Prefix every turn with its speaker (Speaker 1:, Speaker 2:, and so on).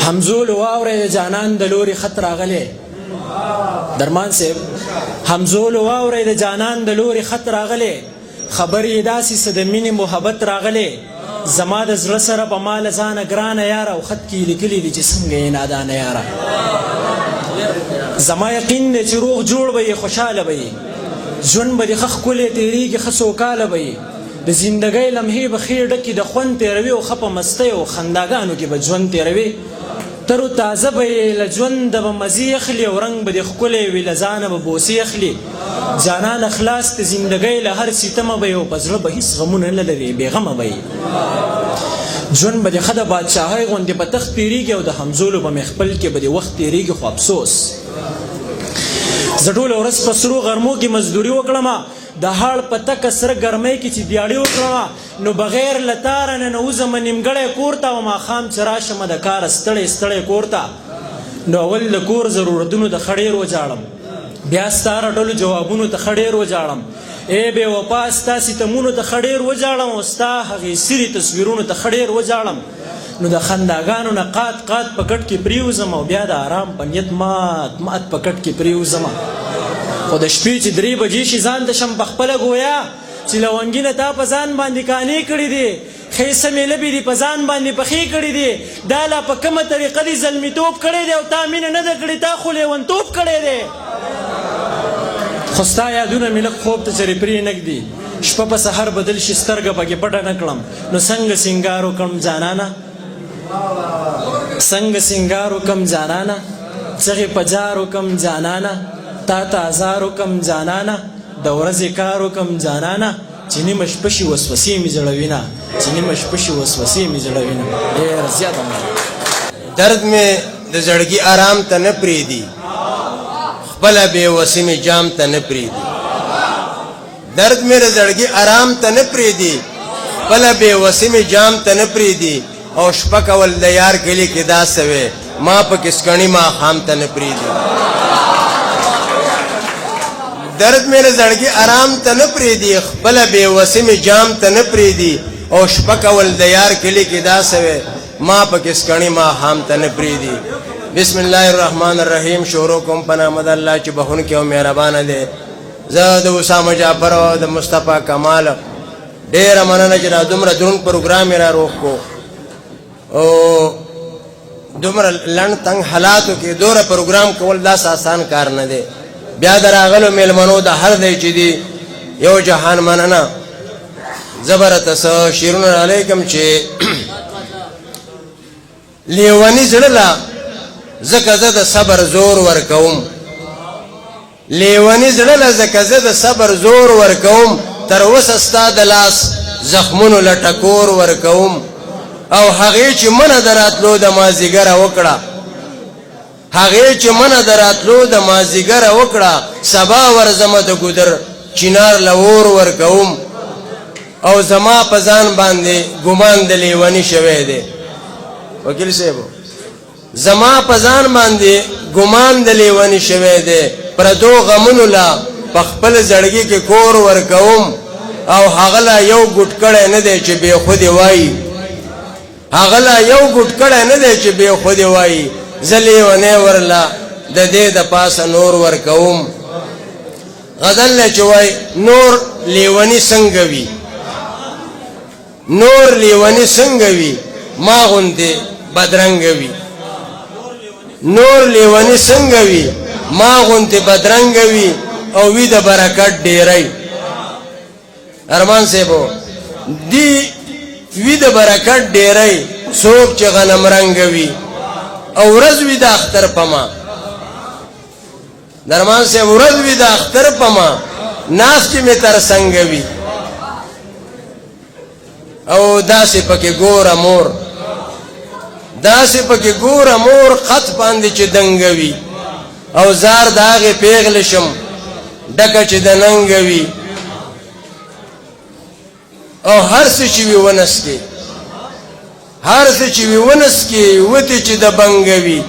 Speaker 1: همزول واورې د جانان د لوري خط راغلی درمان صاحب همزول واورې د جانان د لوري خط راغلی خبرې داسې څه د مینې محبت راغلی زما د زړه سره په ما له ځانه ګرانه یاره او خط کې لیکلي دي چې څنګه یې نادانه یاره زما یقین دی چې روغ جوړ به یې خوشحاله به یې ژوند به دې ښه ښکلی تېرېږي ښه سوکاله به یې د زندګۍ لمحې به ښې ډکې د خوند تېروي او ښه په مستۍ او خنداګانو کې به ژوند تېروي تر و تازه به یې له ژونده به مزې اخلي او رنګ به دې ښکلی وي له ځانه به بوسې اخلي جانانه خلاص د زندګۍ له هر ستمه به یې او په زړه به هېڅ غمونه نه لري بېغمه به یې ژوند به دې ښه د بادشاهۍ غوندې په تخت تېرېږي او د همزولو په محفل کې به دې وخت تېرېږي خو افسوس زه ټوله ورځ په سرو غرمو کې مزدوري وکړمه د هاړ په تکه سره ګرمۍ کې چې دیاړې وکړمه نو بغیر له تاره نه نوځمه نیمګړی کور ته او ماښام چې راشمه د کاره ستړی ستړی کور ته نو اول د کور ضرورتونو ته ښه ډېر وجاړم بیا ستا رټلو جوابونو ته ښه ډېر وجاړم ای بې وفا ستا ستمونو ته ښه ډېر وجاړم او ستا هغې سري تصویرونو ته ښه ډېر وجاړم نو د خنداګانو نه قات قات په کټ کې پرېوځم او بیا د آرام په نیت مات مات په کټ کې پرېوځم خو د شپې چې 3 بجې شي ځان ته شم پخپله ګویا چې لونګینه تا په ځان باندې کانې کړي دي ښې سمې لبې دي په ځان باندې پخې کړي دي دا لا په کومه طریقه دي زلمیتوب کړی دی او تا مینه نه ده کړې تا خو لیونتوب کړی دی خو ستا یادونه مې لږ خوب ته چرې پرې نږدي شپه په سحر بدل شي سترګه پکې پټه نه کړم نو څنګه سینګار وکړم جانانه څنګه سینګار وکړم جانانه څغې په جار وکړم جانانه تا ته ازار وکړم جانانه د ورځې کار وکړم جانانه چې نیمه شپه شي وسوسې مې زړوینه چې نیمه شپه شي وسوسې مې زړوینه ډېر زیاته
Speaker 2: درد مې د زړګي آرام ته نه پرېږدي خپله بېوسي مې جام ته نه پرېږدي درد مې د زړګي آرام ته نه پرېږدي خپله بېوسي مې جام ته نه پرېږدي او شپه کول د یار کلي کې دا سوې ما پکې سکڼي ماښام ته نه پرېږدي درد مې د زړګي آرام ته نه پرېږدي خپله بېوسي مې جام ته نه پرېږدي او شپه کول د یار کلي کې دا سوې ما پکې سکڼي ماښام ته نه پرېږدي بسم الله الرحمن الرحیم شروع کوم په نام د الله چې بخونکی او مهربانه دی زه د اسامه جعفر او د مصطفی کمال ډېره مننه چې دا دومره دروند پروګرام یې را روغ کو او دومره لنډ تنګ حالاتو کې دومره پروګرام کول داسې آسان کار نه دی بیا د راغلو میلمنو د هر دی چې دی یو جهان مننه زه به راته څه شعرونه رالیږم چې لیوني زړه له ځکه زه د صبر زور ورکوم لیوني زړه له ځکه زه د صبر زور ورکوم تر اوسه ستا د لاس زخمونو له ټکور ورکوم او هغې چې منه د راتلو د مازدیګره وکړه هغې چې منه د راتلو د مازدیګره وکړه سبا ورځمه د ګودر چینار له اور ورکوم او زما په ځان باندې ګمان د لیوني شوی دی وکیل صاحب زما په ځان باندې ګمان د لیوني شوی دی پردو غمونو له په خپل زړګي کې کور ورکوم او هغه لا یو ګوټ کړی نه دی چې بېخودې وایي هغه لا یو ګوټ کړی نه دی چې بېخودې وایي زه لیونی ورله د دې د پاسه نور ورکوم غزل نه چې وایي نور لیوني څنګه وي نور لیوني څنګه وي ما غوندې بدرنګه وي نور لیوني څنګه وي ما غوندې بدرنګه وي او وي د برکت ډېری ارمان صاحبو دی وي د برکت ډېری څوک چې غنم رنګه وي او ورځ وي د اختر په ما درمان صاحب ورځ وي د اختر په ما ناستې مې تر څنګه وي او داسې پکې ګوره مور داسې پکې ګوره مور خط باندې چې دنګه وي او زار د هغې پیغلې شم ډکه چې د ننګه وي او هر څه چې وي ونسکې هر څه چې وي ونسکې وتې چې د بنګه وي